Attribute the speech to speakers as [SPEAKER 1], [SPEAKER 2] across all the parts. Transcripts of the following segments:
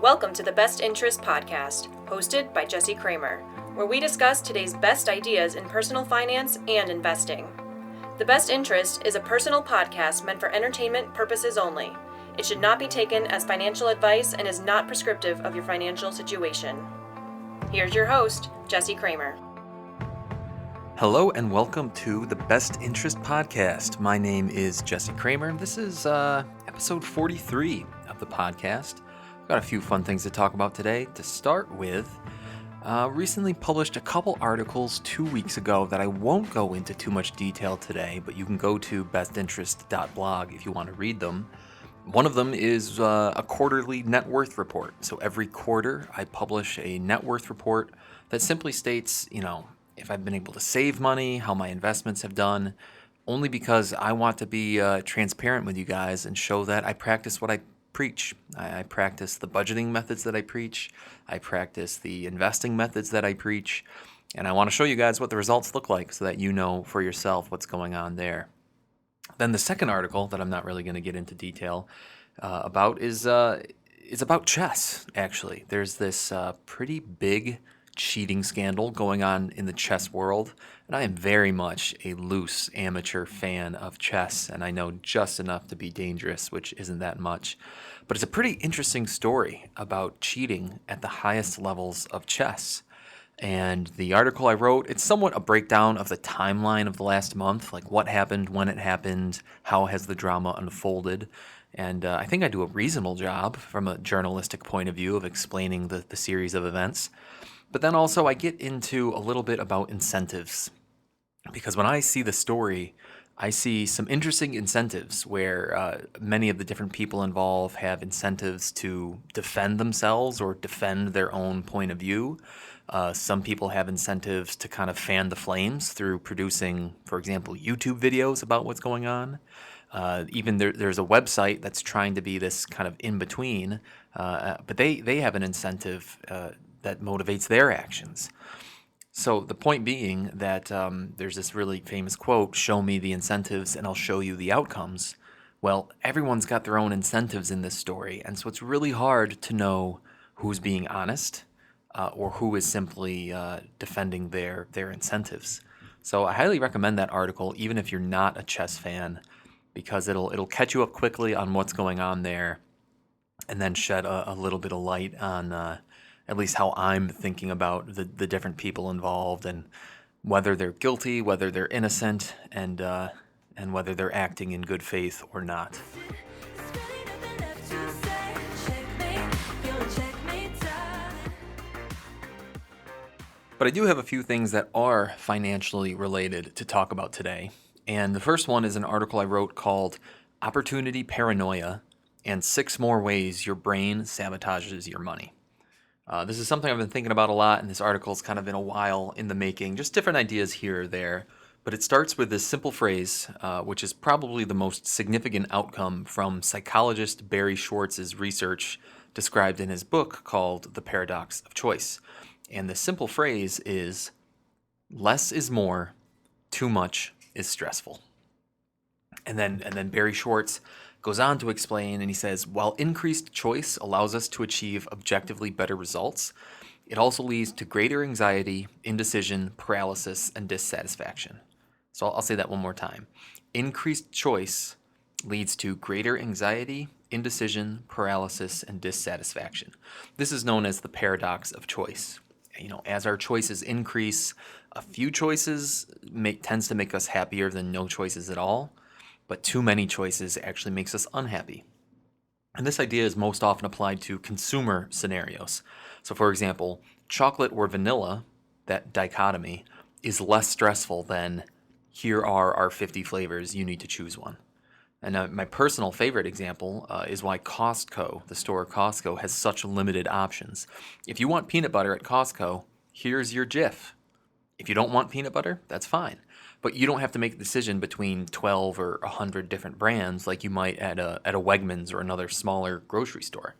[SPEAKER 1] Welcome to the Best Interest Podcast, hosted by Jesse Kramer, where we discuss today's best ideas in personal finance and investing. The Best Interest is a personal podcast meant for entertainment purposes only. It should not be taken as financial advice and is not prescriptive of your financial situation. Here's your host, Jesse Kramer.
[SPEAKER 2] Hello and welcome to the Best Interest Podcast. My name is Jesse Kramer. This is episode 43 of the podcast. I've got a few fun things to talk about today. To start with, recently published a couple articles 2 weeks ago that I won't go into too much detail today, but you can go to bestinterest.blog if you want to read them. One of them is a quarterly net worth report. So every quarter I publish a net worth report that simply states, if I've been able to save money, how my investments have done, only because I want to be transparent with you guys and show that I practice what I preach. I practice the budgeting methods that I preach. I practice the investing methods that I preach. And I want to show you guys what the results look like so that you know for yourself what's going on there. Then the second article that I'm not really going to get into detail about is about chess, actually. There's this pretty big cheating scandal going on in the chess world, and I am very much a loose amateur fan of chess, and I know just enough to be dangerous, which isn't that much. But it's a pretty interesting story about cheating at the highest levels of chess. And the article I wrote, it's somewhat a breakdown of the timeline of the last month, like what happened, when it happened, how has the drama unfolded. And I think I do a reasonable job from a journalistic point of view of explaining the series of events. But then also I get into a little bit about incentives, because when I see the story, I see some interesting incentives where many of the different people involved have incentives to defend themselves or defend their own point of view. Some people have incentives to kind of fan the flames through producing, for example, YouTube videos about what's going on. Even there's a website that's trying to be this kind of in-between, but they have an incentive that motivates their actions. So the point being that there's this really famous quote, show me the incentives and I'll show you the outcomes. Well, everyone's got their own incentives in this story, and so it's really hard to know who's being honest or who is simply defending their incentives. So I highly recommend that article, even if you're not a chess fan, because it'll catch you up quickly on what's going on there and then shed a little bit of light on at least how I'm thinking about the different people involved and whether they're guilty, whether they're innocent, and whether they're acting in good faith or not. But I do have a few things that are financially related to talk about today. And the first one is an article I wrote called Opportunity Paranoia and 6 More Ways Your Brain Sabotages Your Money. This is something I've been thinking about a lot, and this article's kind of been a while in the making, just different ideas here or there. But it starts with this simple phrase, which is probably the most significant outcome from psychologist Barry Schwartz's research described in his book called The Paradox of Choice. And the simple phrase is, less is more, too much is stressful. And then Barry Schwartz goes on to explain, and he says, while increased choice allows us to achieve objectively better results, it also leads to greater anxiety, indecision, paralysis, and dissatisfaction. So I'll say that one more time. Increased choice leads to greater anxiety, indecision, paralysis, and dissatisfaction. This is known as the paradox of choice. As our choices increase, a few choices tends to make us happier than no choices at all. But too many choices actually makes us unhappy. And this idea is most often applied to consumer scenarios. So for example, chocolate or vanilla, that dichotomy, is less stressful than here are our 50 flavors, you need to choose one. And my personal favorite example is why Costco, the store Costco, has such limited options. If you want peanut butter at Costco, here's your Jif. If you don't want peanut butter, that's fine. But you don't have to make a decision between 12 or 100 different brands like you might at a Wegmans or another smaller grocery store.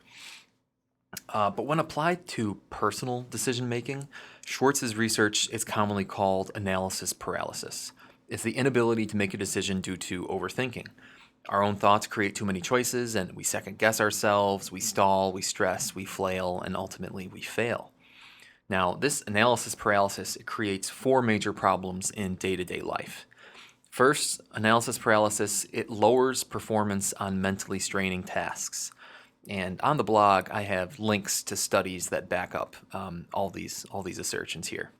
[SPEAKER 2] But when applied to personal decision-making, Schwartz's research is commonly called analysis paralysis. It's the inability to make a decision due to overthinking. Our own thoughts create too many choices, and we second guess ourselves, we stall, we stress, we flail, and ultimately we fail. Now, this analysis paralysis it creates four major problems in day-to-day life. First, analysis paralysis, it lowers performance on mentally straining tasks. And on the blog, I have links to studies that back up all these assertions here.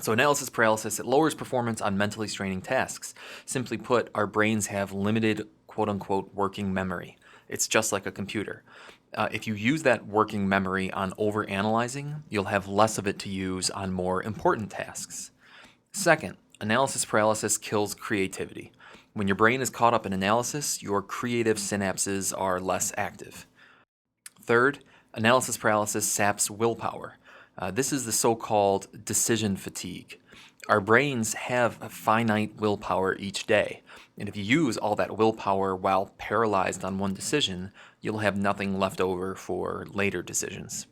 [SPEAKER 2] So analysis paralysis, it lowers performance on mentally straining tasks. Simply put, our brains have limited quote-unquote working memory. It's just like a computer. If you use that working memory on overanalyzing, you'll have less of it to use on more important tasks. Second, analysis paralysis kills creativity. When your brain is caught up in analysis, your creative synapses are less active. Third, analysis paralysis saps willpower. This is the so-called decision fatigue. Our brains have a finite willpower each day, and if you use all that willpower while paralyzed on one decision, you'll have nothing left over for later decisions.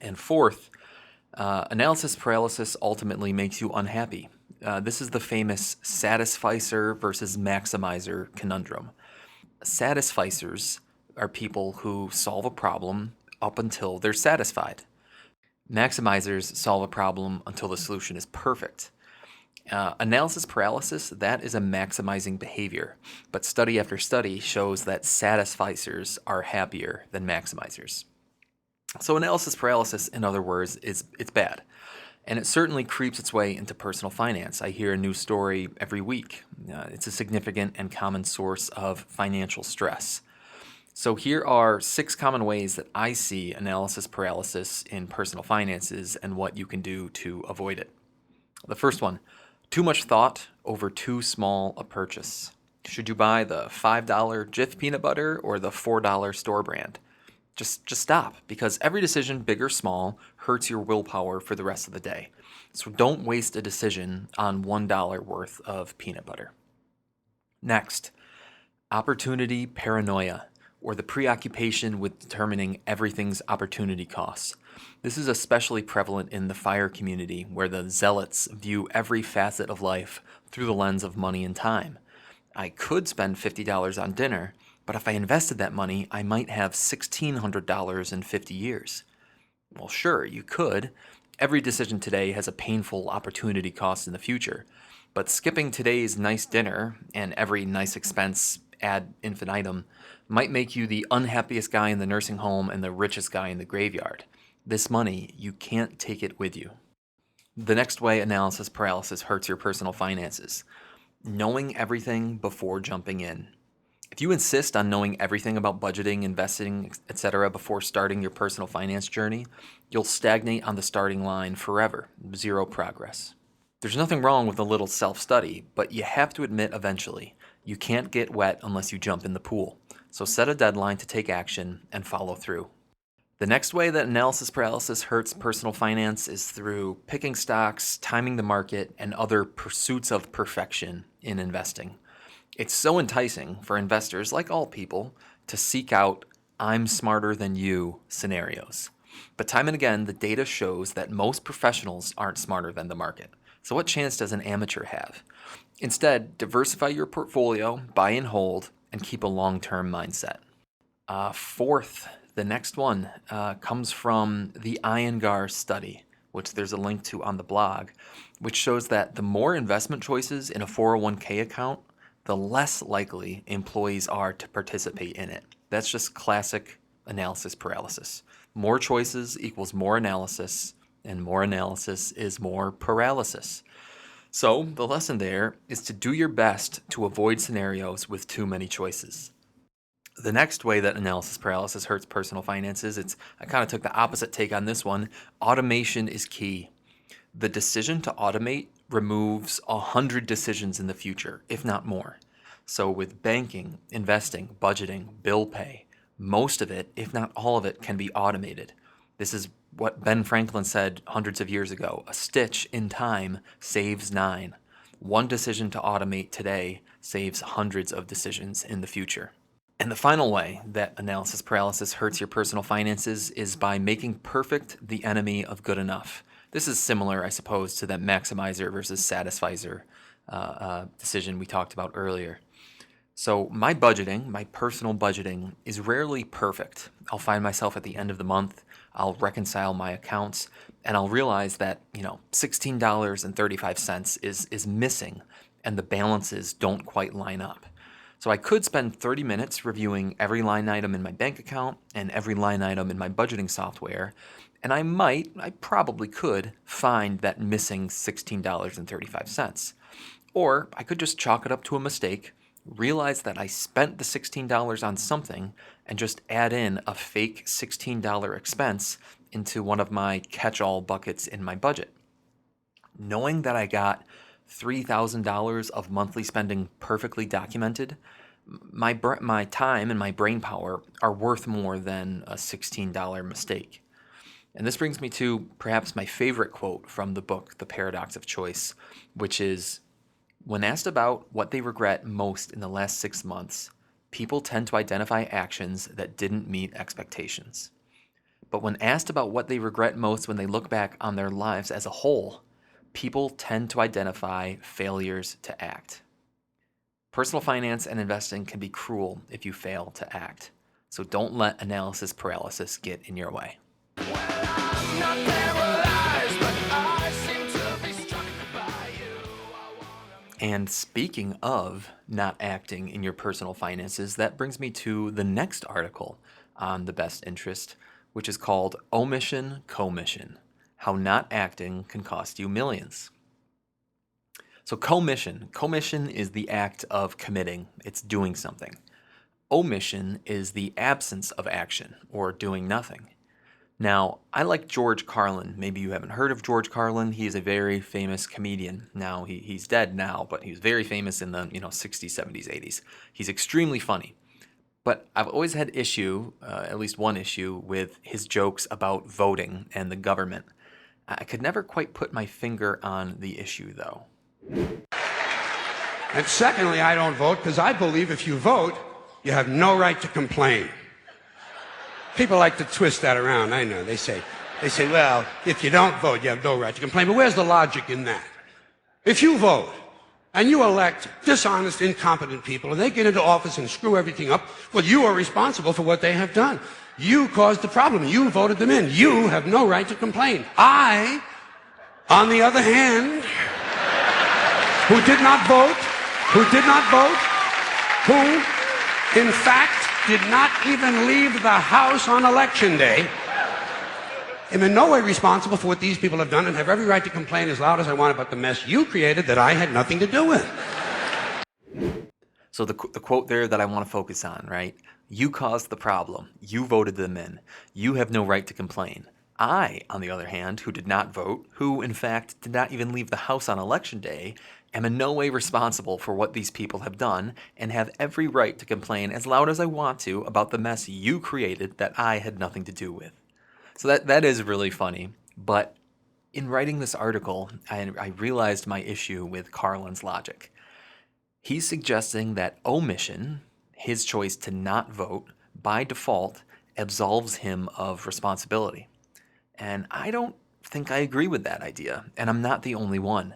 [SPEAKER 2] And fourth, analysis paralysis ultimately makes you unhappy. This is the famous satisficer versus maximizer conundrum. Satisficers are people who solve a problem up until they're satisfied. Maximizers solve a problem until the solution is perfect. Analysis paralysis, that is a maximizing behavior, but study after study shows that satisficers are happier than maximizers. So analysis paralysis, in other words, it's bad. And it certainly creeps its way into personal finance. I hear a new story every week. It's a significant and common source of financial stress. So here are 6 common ways that I see analysis paralysis in personal finances and what you can do to avoid it. The first one, too much thought over too small a purchase. Should you buy the $5 Jif peanut butter or the $4 store brand? Just stop, because every decision, big or small, hurts your willpower for the rest of the day. So don't waste a decision on $1 worth of peanut butter. Next, opportunity paranoia, or the preoccupation with determining everything's opportunity costs. This is especially prevalent in the FIRE community, where the zealots view every facet of life through the lens of money and time. I could spend $50 on dinner, but if I invested that money, I might have $1,600 in 50 years. Well, sure, you could. Every decision today has a painful opportunity cost in the future, but skipping today's nice dinner and every nice expense ad infinitum might make you the unhappiest guy in the nursing home and the richest guy in the graveyard. This money, you can't take it with you. The next way analysis paralysis hurts your personal finances: knowing everything before jumping in. If you insist on knowing everything about budgeting, investing, etc. before starting your personal finance journey, you'll stagnate on the starting line forever, zero progress. There's nothing wrong with a little self-study, but you have to admit eventually, you can't get wet unless you jump in the pool. So set a deadline to take action and follow through. The next way that analysis paralysis hurts personal finance is through picking stocks, timing the market, and other pursuits of perfection in investing. It's so enticing for investors, like all people, to seek out "I'm smarter than you" scenarios. But time and again, the data shows that most professionals aren't smarter than the market. So what chance does an amateur have? Instead, diversify your portfolio, buy and hold, and keep a long-term mindset. Fourth, the next one comes from the Iyengar study, which there's a link to on the blog, which shows that the more investment choices in a 401k account, the less likely employees are to participate in it. That's just classic analysis paralysis. More choices equals more analysis, and more analysis is more paralysis. So the lesson there is to do your best to avoid scenarios with too many choices. The next way that analysis paralysis hurts personal finances, I kind of took the opposite take on this one. Automation is key. The decision to automate removes 100 decisions in the future, if not more. So with banking, investing, budgeting, bill pay, most of it, if not all of it, can be automated. This is what Ben Franklin said hundreds of years ago: a stitch in time saves 9. One decision to automate today saves hundreds of decisions in the future. And the final way that analysis paralysis hurts your personal finances is by making perfect the enemy of good enough. This is similar, I suppose, to that maximizer versus satisficer decision we talked about earlier. So my budgeting, my personal budgeting, is rarely perfect. I'll find myself at the end of the month, I'll reconcile my accounts, and I'll realize that, $16.35 is missing and the balances don't quite line up. So I could spend 30 minutes reviewing every line item in my bank account and every line item in my budgeting software, and I probably could find that missing $16.35. Or I could just chalk it up to a mistake, realize that I spent the $16 on something, and just add in a fake $16 expense into one of my catch-all buckets in my budget. Knowing that I got $3,000 of monthly spending perfectly documented, my time and my brain power are worth more than a $16 mistake. And this brings me to perhaps my favorite quote from the book, The Paradox of Choice, which is, when asked about what they regret most in the last 6 months, people tend to identify actions that didn't meet expectations. But when asked about what they regret most when they look back on their lives as a whole, people tend to identify failures to act. Personal finance and investing can be cruel if you fail to act. So don't let analysis paralysis get in your way. And speaking of not acting in your personal finances, that brings me to the next article on the best interest, which is called Omission, Commission: How Not Acting Can Cost You Millions. So commission is the act of committing. It's doing something. Omission is the absence of action or doing nothing. Now, I like George Carlin. Maybe you haven't heard of George Carlin. He's a very famous comedian. Now, he's dead now, but he was very famous in the 60s, 70s, 80s. He's extremely funny. But I've always had at least one issue, with his jokes about voting and the government. I could never quite put my finger on the issue, though.
[SPEAKER 3] And secondly, I don't vote because I believe if you vote, you have no right to complain. People like to twist that around, I know. They say, well, if you don't vote, you have no right to complain. But where's the logic in that? If you vote and you elect dishonest, incompetent people, and they get into office and screw everything up, well, you are responsible for what they have done. You caused the problem. You voted them in. You have no right to complain. I, on the other hand, who did not vote, who, in fact, did not even leave the house on election day, am in no way responsible for what these people have done, and have every right to complain as loud as I want about the mess you created that I had nothing to do with.
[SPEAKER 2] So the quote there that I want to focus on, right? You caused the problem. You voted them in. You have no right to complain. I, on the other hand, who did not vote, who in fact did not even leave the house on election day, am in no way responsible for what these people have done, and have every right to complain as loud as I want to about the mess you created that I had nothing to do with. So that is really funny. But in writing this article, I realized my issue with Carlin's logic. He's suggesting that omission, his choice to not vote, by default, absolves him of responsibility. And I don't think I agree with that idea, and I'm not the only one.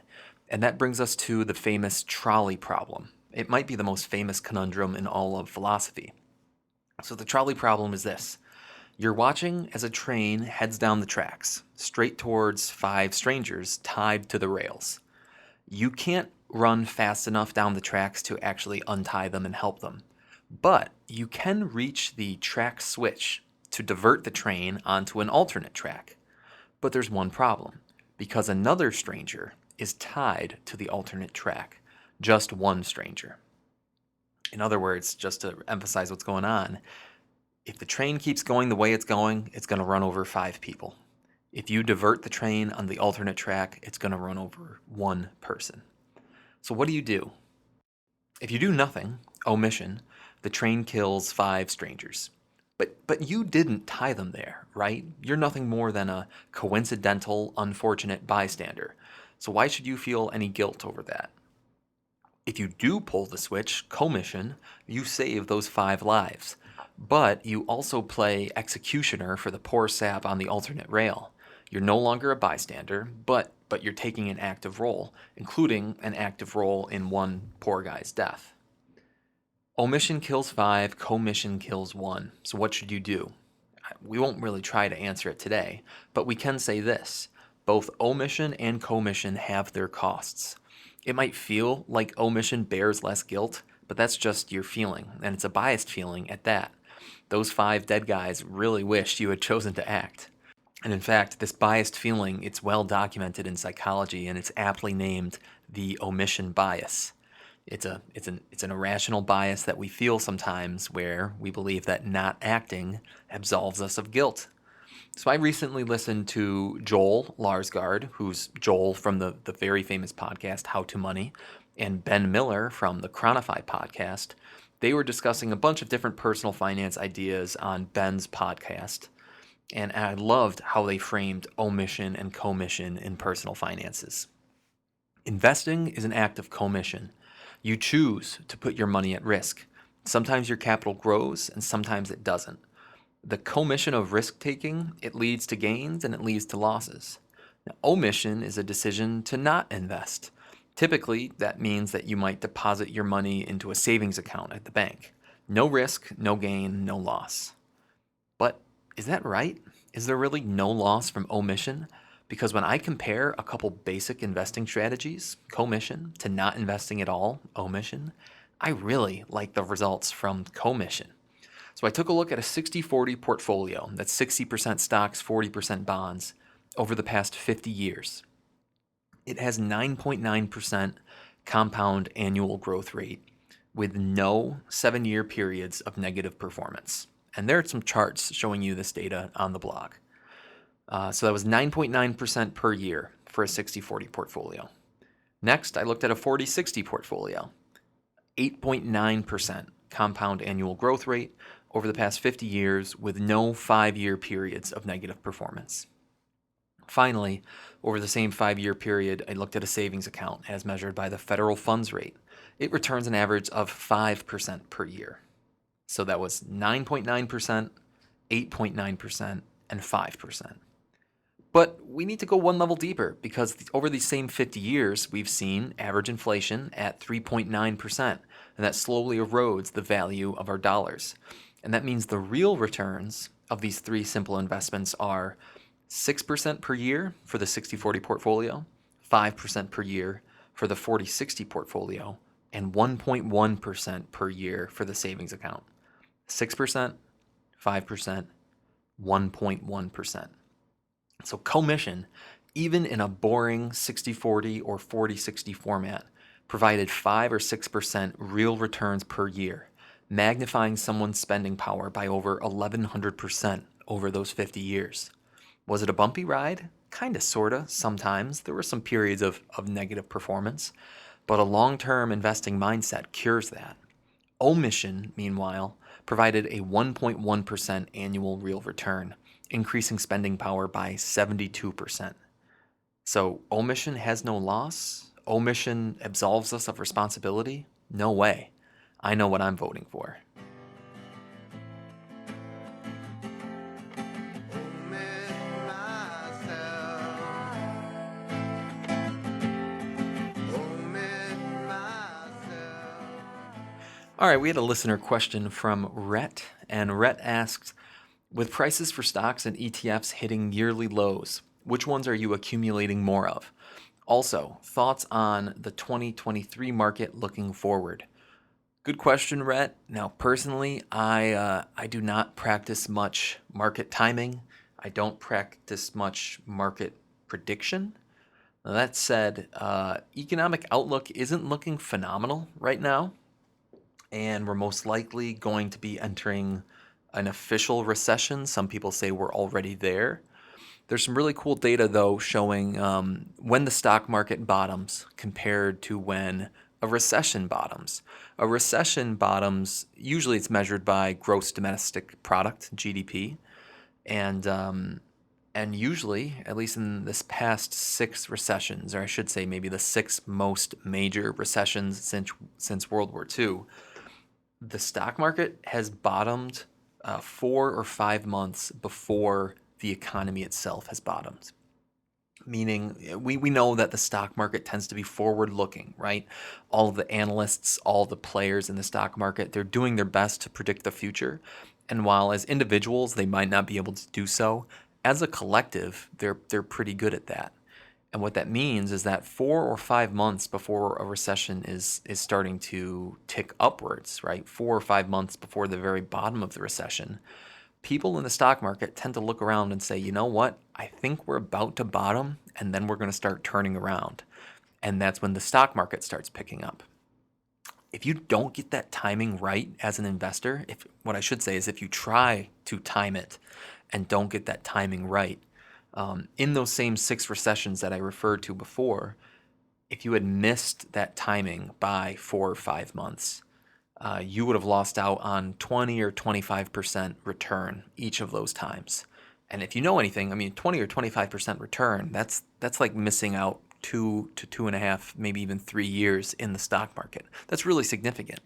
[SPEAKER 2] And that brings us to the famous trolley problem. It might be the most famous conundrum in all of philosophy. So the trolley problem is this. You're watching as a train heads down the tracks, straight towards 5 strangers tied to the rails. You can't run fast enough down the tracks to actually untie them and help them. But you can reach the track switch to divert the train onto an alternate track. But there's one problem, because another stranger is tied to the alternate track, just one stranger. In other words, just to emphasize what's going on, if the train keeps going the way it's going to run over 5 people. If you divert the train on the alternate track, it's going to run over 1 person. So what do? If you do nothing, omission, the train kills 5 strangers. But you didn't tie them there, right? You're nothing more than a coincidental, unfortunate bystander. So why should you feel any guilt over that? If you do pull the switch, commission, you save those 5 lives. But you also play executioner for the poor sap on the alternate rail. You're no longer a bystander, but you're taking an active role, including an active role in one poor guy's death. Omission kills 5, commission kills 1. So what should you do? We won't really try to answer it today, but we can say this. Both omission and commission have their costs. It might feel like omission bears less guilt, but that's just your feeling, and it's a biased feeling at that. Those 5 dead guys really wished you had chosen to act. And in fact, this biased feeling, it's well documented in psychology, and it's aptly named the omission bias. It's an irrational bias that we feel sometimes where we believe that not acting absolves us of guilt. So I recently listened to Joel Larsgaard, who's Joel from the very famous podcast How to Money, and Ben Miller from the Chronify podcast. They were discussing a bunch of different personal finance ideas on Ben's podcast, and I loved how they framed omission and commission in personal finances. Investing is an act of commission. You choose to put your money at risk. Sometimes your capital grows and sometimes it doesn't. The commission of risk taking, it leads to gains and it leads to losses. Now, omission is a decision to not invest. Typically, that means that you might deposit your money into a savings account at the bank. No risk, no gain, no loss. But is that right? Is there really no loss from omission? Because when I compare a couple basic investing strategies, commission, to not investing at all, omission, I really like the results from commission. So I took a look at a 60-40 portfolio, that's 60% stocks, 40% bonds, over the past 50 years. It has 9.9% compound annual growth rate with no 7-year periods of negative performance. And there are some charts showing you this data on the blog. So that was 9.9% per year for a 60-40 portfolio. Next, I looked at a 40-60 portfolio. 8.9% compound annual growth rate over the past 50 years with no 5-year periods of negative performance. Finally, over the same 5-year period, I looked at a savings account as measured by the federal funds rate. It returns an average of 5% per year. So that was 9.9%, 8.9%, and 5%. But we need to go one level deeper because over these same 50 years, we've seen average inflation at 3.9%, and that slowly erodes the value of our dollars. And that means the real returns of these 3 simple investments are 6% per year for the 60-40 portfolio, 5% per year for the 40-60 portfolio, and 1.1% per year for the savings account. 6%, 5%, 1.1%. So commission, even in a boring 60-40 or 40-60 format, provided 5 or 6% real returns per year, magnifying someone's spending power by over 1,100% over those 50 years. Was it a bumpy ride? Kinda, sorta, sometimes. There were some periods of negative performance, but a long-term investing mindset cures that. Omission, meanwhile, provided a 1.1% annual real return, increasing spending power by 72%. So omission has no loss? Omission absolves us of responsibility? No way. I know what I'm voting for. All right, we had a listener question from Rhett, and Rhett asked, with prices for stocks and ETFs hitting yearly lows, which ones are you accumulating more of? Also, thoughts on the 2023 market looking forward? Good question, Rhett. Now, personally, I do not practice much market timing. I don't practice much market prediction. Now, that said, economic outlook isn't looking phenomenal right now, and we're most likely going to be entering an official recession. Some people say we're already there. There's some really cool data, though, showing when the stock market bottoms compared to when a recession bottoms. A recession bottoms, usually it's measured by gross domestic product, GDP, and usually, at least in this past 6 recessions, or I should say maybe the 6 most major recessions since World War II, the stock market has bottomed 4 or 5 months before the economy itself has bottomed. meaning we know that the stock market tends to be forward-looking, right? All of the analysts, all the players in the stock market, they're doing their best to predict the future. And while as individuals they might not be able to do so, as a collective, they're pretty good at that. And what that means is that 4 or 5 months before a recession is starting to tick upwards, right? 4 or 5 months before the very bottom of the recession, people in the stock market tend to look around and say, you know what? I think we're about to bottom, and then we're going to start turning around. And that's when the stock market starts picking up. If you don't get that timing right as an investor, what I should say is if you try to time it and don't get that timing right, in those same 6 recessions that I referred to before, if you had missed that timing by 4 or 5 months, you would have lost out on 20 or 25% return each of those times. And if you know anything, I mean, 20 or 25% return, that's like missing out 2 to 2.5, maybe even 3 years in the stock market. That's really significant.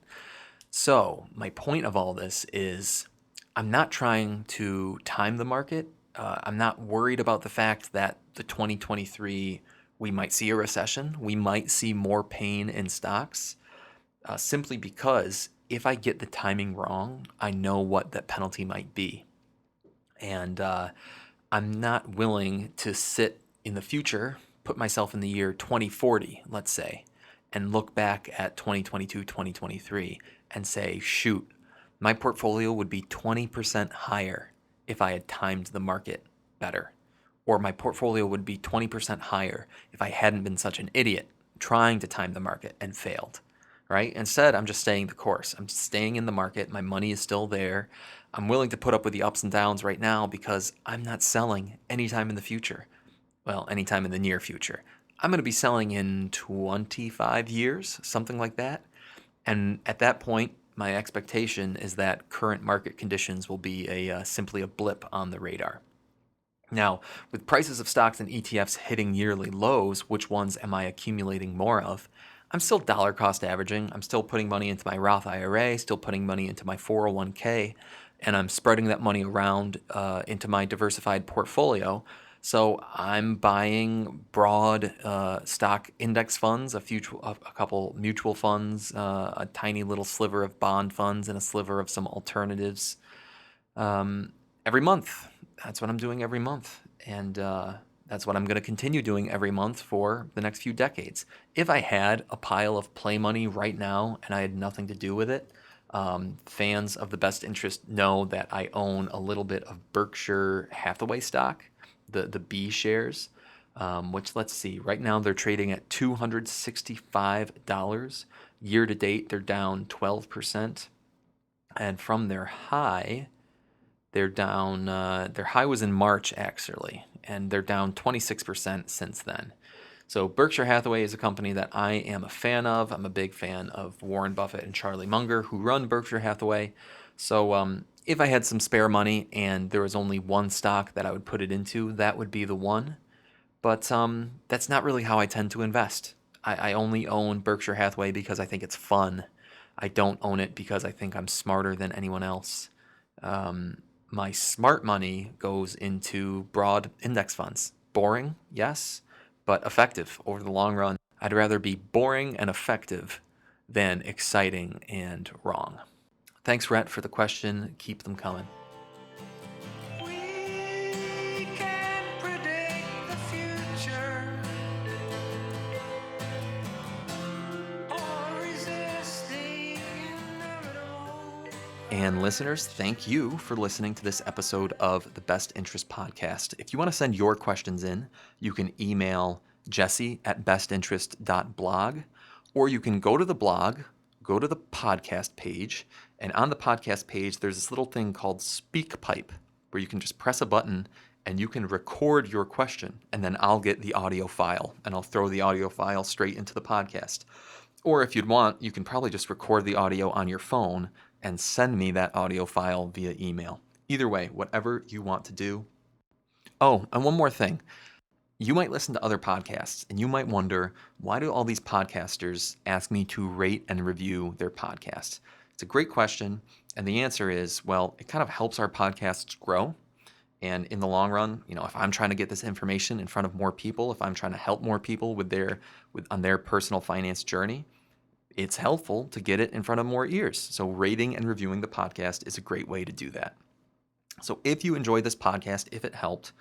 [SPEAKER 2] So my point of all this is I'm not trying to time the market. I'm not worried about the fact that the 2023, we might see a recession. We might see more pain in stocks. Simply because if I get the timing wrong, I know what that penalty might be. And I'm not willing to sit in the future, put myself in the year 2040, let's say, and look back at 2022, 2023 and say, shoot, my portfolio would be 20% higher if I had timed the market better. Or my portfolio would be 20% higher if I hadn't been such an idiot trying to time the market and failed. Right? Instead, I'm just staying the course. I'm staying in the market. My money is still there. I'm willing to put up with the ups and downs right now because I'm not selling anytime in the future. Well, anytime in the near future. I'm going to be selling in 25 years, something like that. And at that point, my expectation is that current market conditions will be simply a blip on the radar. Now, with prices of stocks and ETFs hitting yearly lows, which ones am I accumulating more of? I'm still dollar cost averaging. I'm still putting money into my Roth IRA, still putting money into my 401k, and I'm spreading that money around into my diversified portfolio. So I'm buying broad stock index funds, a couple mutual funds, a tiny little sliver of bond funds, and a sliver of some alternatives every month. That's what I'm doing every month. And that's what I'm going to continue doing every month for the next few decades. If I had a pile of play money right now and I had nothing to do with it, fans of the best interest know that I own a little bit of Berkshire Hathaway stock, the B shares, which, let's see, right now they're trading at $265. Year to date, they're down 12%. And from their high, they're down, their high was in March, actually, and they're down 26% since then. So Berkshire Hathaway is a company that I am a fan of. I'm a big fan of Warren Buffett and Charlie Munger, who run Berkshire Hathaway. So if I had some spare money and there was only one stock that I would put it into, that would be the one. But that's not really how I tend to invest. I only own Berkshire Hathaway because I think it's fun. I don't own it because I think I'm smarter than anyone else. My smart money goes into broad index funds. Boring, yes, but effective over the long run. I'd rather be boring and effective than exciting and wrong. Thanks, Rhett, for the question. Keep them coming.
[SPEAKER 4] We can predict the future or resist the inevitable.
[SPEAKER 2] And listeners, thank you for listening to this episode of the Best Interest Podcast. If you want to send your questions in, you can email jesse@bestinterest.blog, or you can go to the blog, go to the podcast page, and on the podcast page, there's this little thing called SpeakPipe, where you can just press a button and you can record your question, and then I'll get the audio file, and I'll throw the audio file straight into the podcast. Or if you'd want, you can probably just record the audio on your phone and send me that audio file via email. Either way, whatever you want to do. Oh, and one more thing. You might listen to other podcasts, and you might wonder, why do all these podcasters ask me to rate and review their podcasts? It's a great question, and the answer is, well, it kind of helps our podcasts grow, And in the long run, if I'm trying to get this information in front of more people, if I'm trying to help more people on their personal finance journey, it's helpful to get it in front of more ears. So rating and reviewing the podcast is a great way to do that. So if you enjoyed this podcast, if it helped,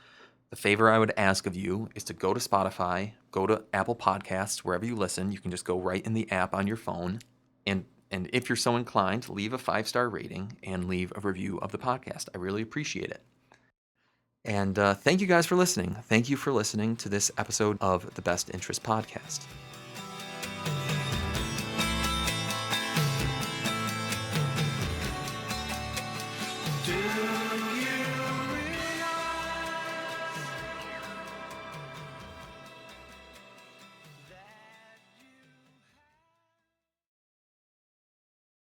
[SPEAKER 2] the favor I would ask of you is to go to Spotify, go to Apple Podcasts, wherever you listen. You can just go right in the app on your phone. And if you're so inclined, leave a 5-star rating and leave a review of the podcast. I really appreciate it. And thank you guys for listening. Thank you for listening to this episode of the Best Interest Podcast.